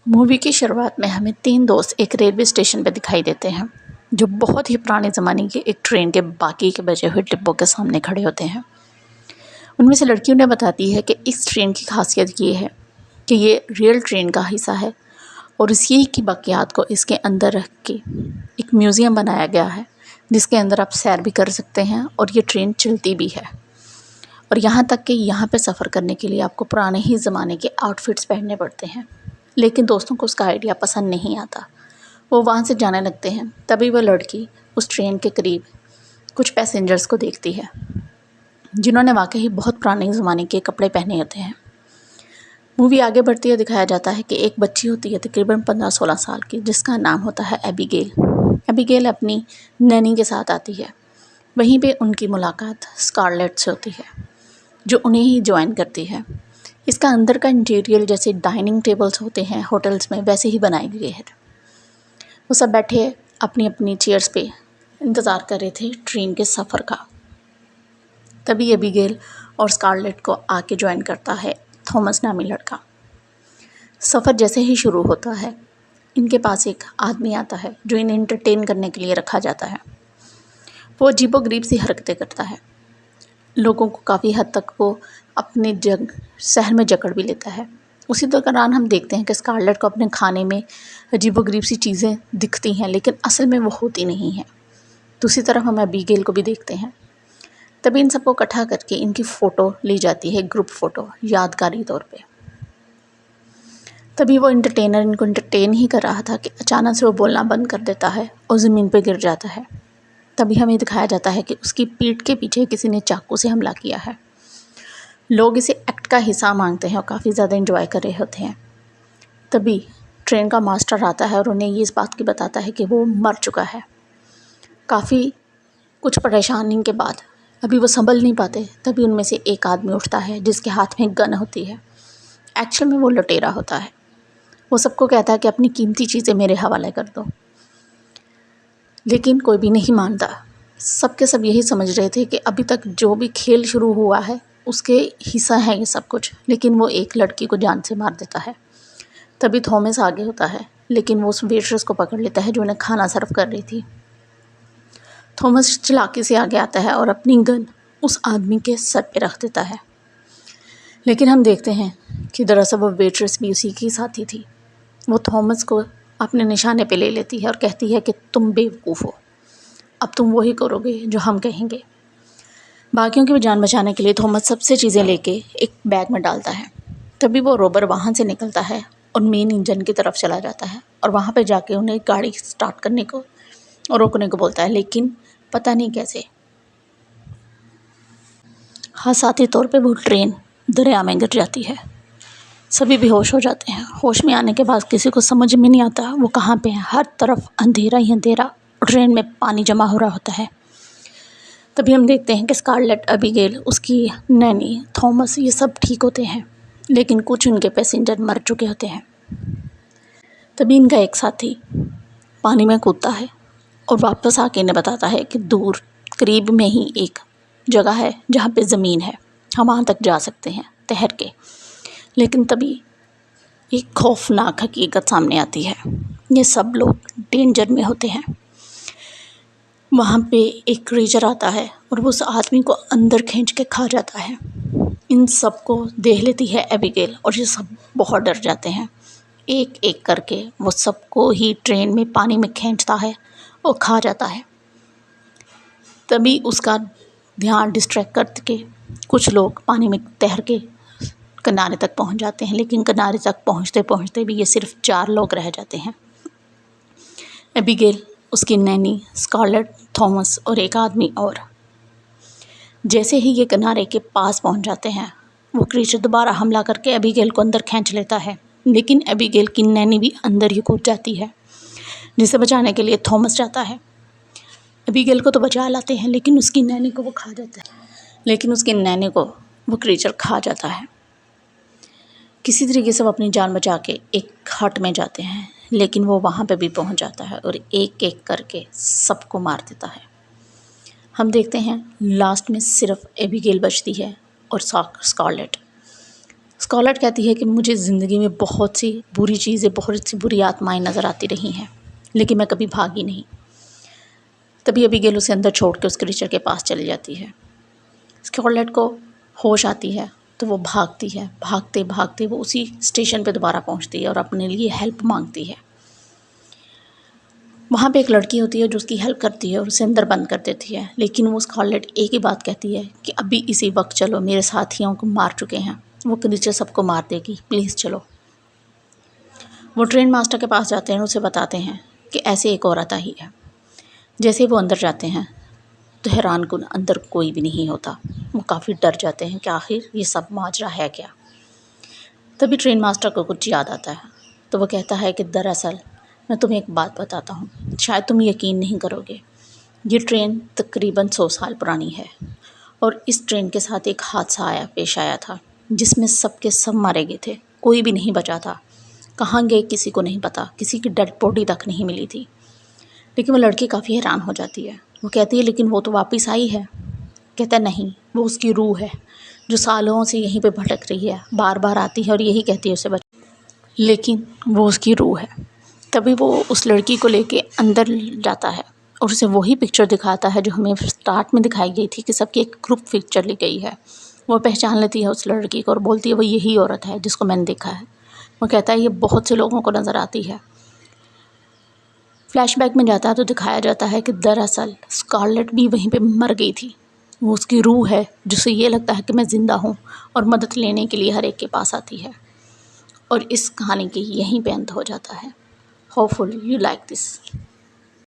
Movie की शुरुआत में हमें 3 दोस्त एक रेलवे स्टेशन पे दिखाई देते हैं, जो बहुत ही पुराने ज़माने की एक ट्रेन के बाकी के बचे हुए डिब्बों के सामने खड़े होते हैं। उनमें से लड़की उन्हें बताती है कि इस ट्रेन की खासियत ये है कि ये रियल ट्रेन का हिस्सा है और इसी की बाक़ियात को इसके अंदर रख के एक म्यूज़ियम बनाया गया है, जिसके अंदर आप सैर भी कर सकते हैं और ये ट्रेन चलती भी है। और यहाँ तक कि यहाँ पे सफ़र करने के लिए आपको पुराने ही ज़माने के आउटफिट्स पहनने पड़ते हैं। लेकिन दोस्तों को उसका आइडिया पसंद नहीं आता। वो वहाँ से जाने लगते हैं। तभी वो लड़की उस ट्रेन के करीब कुछ पैसेंजर्स को देखती है, जिन्होंने वाकई बहुत पुराने ज़माने के कपड़े पहने होते हैं। मूवी आगे बढ़ती है, दिखाया जाता है कि एक बच्ची होती है तकरीबन 15-16 साल की, जिसका नाम होता है एबिगेल। एबिगेल अपनी नैनी के साथ आती है। वहीं पे उनकी मुलाकात स्कारलेट से होती है, जो उन्हें ही ज्वाइन करती है। इसका अंदर का इंटीरियर जैसे डाइनिंग टेबल्स होते हैं होटल्स में, वैसे ही बनाए गए हैं। वो सब बैठे अपनी अपनी चेयर्स पे इंतज़ार कर रहे थे ट्रेन के सफ़र का। तभी एबिगेल और स्कारलेट को आके ज्वाइन करता है थॉमस नामी लड़का। सफ़र जैसे ही शुरू होता है, इनके पास एक आदमी आता है जो इन्हें एंटरटेन करने के लिए रखा जाता है। वो अजीबोगरीब सी हरकतें करता है। लोगों को काफ़ी हद तक वो अपने शहर में जकड़ भी लेता है। उसी दौरान हम देखते हैं कि स्कारलेट को अपने खाने में अजीबोगरीब सी चीज़ें दिखती हैं, लेकिन असल में वो होती नहीं हैं। दूसरी तरफ हम एबिगेल को भी देखते हैं। तभी इन सबको इकट्ठा करके इनकी फ़ोटो ली जाती है, ग्रुप फ़ोटो, यादगारी तौर पे। तभी वो एंटरटेनर इनको एंटरटेन ही कर रहा था कि अचानक से वो बोलना बंद कर देता है और ज़मीन पे गिर जाता है। तभी हमें दिखाया जाता है कि उसकी पीठ के पीछे किसी ने चाकू से हमला किया है। लोग इसे एक्ट का हिस्सा मांगते हैं और काफ़ी ज़्यादा एंजॉय कर रहे होते हैं। तभी ट्रेन का मास्टर आता है और उन्हें ये इस बात की बताता है कि वो मर चुका है। काफ़ी कुछ परेशानी के बाद अभी वो संभल नहीं पाते, तभी उनमें से एक आदमी उठता है जिसके हाथ में गन होती है। एक्चुअल में वो लुटेरा होता है। वो सबको कहता है कि अपनी कीमती चीज़ें मेरे हवाले कर दो, लेकिन कोई भी नहीं मानता। सब के सब यही समझ रहे थे कि अभी तक जो भी खेल शुरू हुआ है उसके हिस्सा है ये सब कुछ, लेकिन वो एक लड़की को जान से मार देता है। तभी थॉमस आगे होता है, लेकिन वो उस वेट्रेस को पकड़ लेता है जो उन्हें खाना सर्व कर रही थी। थॉमस चालाकी से आगे आता है और अपनी गन उस आदमी के सर पे रख देता है। लेकिन हम देखते हैं कि दरअसल वो वेट्रेस भी उसी की साथी थी। वो थॉमस को अपने निशाने पे ले लेती है और कहती है कि तुम बेवकूफ़ हो, अब तुम वही करोगे जो हम कहेंगे। बाकियों की भी जान बचाने के लिए थॉमस सबसे चीज़ें लेके एक बैग में डालता है। तभी वो रोबर वहाँ से निकलता है और मेन इंजन की तरफ चला जाता है और वहाँ पे जाके उन्हें गाड़ी स्टार्ट करने को और रोकने को बोलता है, लेकिन पता नहीं कैसे हादसाती तौर पे वो ट्रेन दरिया में गिर जाती है। सभी बेहोश हो जाते हैं। होश में आने के बाद किसी को समझ में नहीं आता वो कहाँ पे है। हर तरफ अंधेरा ही अंधेरा और ट्रेन में पानी जमा हो रहा होता है। तभी हम देखते हैं कि स्कारलेट, एबिगेल, उसकी नैनी, थॉमस, ये सब ठीक होते हैं, लेकिन कुछ उनके पैसेंजर मर चुके होते हैं। तभी इनका एक साथी पानी में कूदता है और वापस आके इन्हें बताता है कि दूर करीब में ही एक जगह है जहाँ पे ज़मीन है, हम वहाँ तक जा सकते हैं तैर के। लेकिन तभी एक खौफनाक हकीकत सामने आती है। ये सब लोग डेंजर में होते हैं। वहाँ पे एक क्रीचर आता है और वो उस आदमी को अंदर खींच के खा जाता है। इन सब को देख लेती है एबिगेल और ये सब बहुत डर जाते हैं। एक एक करके वो सबको ही ट्रेन में पानी में खींचता है और खा जाता है। तभी उसका ध्यान डिस्ट्रैक्ट करके कुछ लोग पानी में तैर के किनारे तक पहुंच जाते हैं, लेकिन किनारे तक पहुंचते पहुंचते भी ये सिर्फ 4 लोग रह जाते हैं। एबिगेल, उसकी नैनी, स्कारलेट, थॉमस और एक आदमी और। जैसे ही ये किनारे के पास पहुंच जाते हैं, वो क्रीचर दोबारा हमला करके एबिगेल को अंदर खींच लेता है, लेकिन एबिगेल की नैनी भी अंदर ही कूद जाती है, जिसे बचाने के लिए थॉमस जाता है। एबिगेल को तो बचा लाते हैं, लेकिन उसकी नैनी को वो खा जाता है। वो क्रीचर खा जाता है। किसी तरीके से वो अपनी जान बचा के एक हट में जाते हैं, लेकिन वो वहाँ पे भी पहुँच जाता है और एक एक करके सबको मार देता है। हम देखते हैं लास्ट में सिर्फ एबिगेल बचती है और स्कारलेट। اسکارلیٹ کہتی ہے کہ مجھے زندگی میں بہت سی بری چیزیں، بہت سی بری آتمائیں نظر آتی رہی ہیں، لیکن میں کبھی بھاگی نہیں۔ تبھی ابیگیل اسے اندر چھوڑ کے اس کریچر کے پاس چلی جاتی ہے۔ اسکارلیٹ کو ہوش آتی ہے تو وہ بھاگتی ہے، بھاگتے بھاگتے وہ اسی اسٹیشن پہ دوبارہ پہنچتی ہے اور اپنے لیے ہیلپ مانگتی ہے۔ وہاں پہ ایک لڑکی ہوتی ہے جو اس کی ہیلپ کرتی ہے اور اسے اندر بند کر دیتی ہے، لیکن وہ اسکارلیٹ ایک ہی بات کہتی ہے کہ ابھی اسی وقت چلو، میرے ساتھیوں کو مار چکے ہیں، وہ کریچر سب کو مار دے گی، پلیز چلو۔ وہ ٹرین ماسٹر کے پاس جاتے ہیں اور اسے بتاتے ہیں کہ ایسے ایک عورت آئی ہے۔ جیسے وہ اندر جاتے ہیں تو حیران کن اندر کوئی بھی نہیں ہوتا۔ وہ کافی ڈر جاتے ہیں کہ آخر یہ سب ماجرا ہے کیا۔ تبھی ٹرین ماسٹر کو کچھ یاد آتا ہے تو وہ کہتا ہے کہ دراصل میں تمہیں ایک بات بتاتا ہوں، شاید تم یقین نہیں کرو گے۔ یہ ٹرین تقریباً 100 سال پرانی ہے اور اس ٹرین کے ساتھ ایک حادثہ پیش آیا تھا جس میں سب کے سب مارے گئے تھے، کوئی بھی نہیں بچا تھا۔ کہاں گئے کسی کو نہیں پتا، کسی کی ڈیڈ باڈی تک نہیں ملی تھی۔ لیکن وہ لڑکی کافی حیران ہو جاتی ہے۔ وہ کہتی ہے لیکن وہ تو واپس آئی ہے۔ کہتا ہے نہیں، وہ اس کی روح ہے جو سالوں سے یہیں پہ بھٹک رہی ہے، بار بار آتی ہے اور یہی کہتی ہے اسے لیکن وہ اس کی روح ہے۔ تبھی وہ اس لڑکی کو لے کے اندر جاتا ہے اور اسے وہی پکچر دکھاتا ہے جو ہمیں سٹارٹ میں دکھائی گئی تھی کہ سب کی ایک گروپ پکچر لی گئی ہے۔ وہ پہچان لیتی ہے اس لڑکی کو اور بولتی ہے وہ یہی عورت ہے جس کو میں نے دیکھا ہے۔ وہ کہتا ہے یہ بہت سے لوگوں کو نظر آتی ہے۔ فلیش بیک میں جاتا ہے تو دکھایا جاتا ہے کہ دراصل اسکارلیٹ بھی وہیں پہ مر گئی تھی۔ وہ اس کی روح ہے جسے یہ لگتا ہے کہ میں زندہ ہوں اور مدد لینے کے لیے ہر ایک کے پاس آتی ہے۔ اور اس کہانی کی یہیں پہ انت ہو جاتا ہے۔ Hopeful you like this.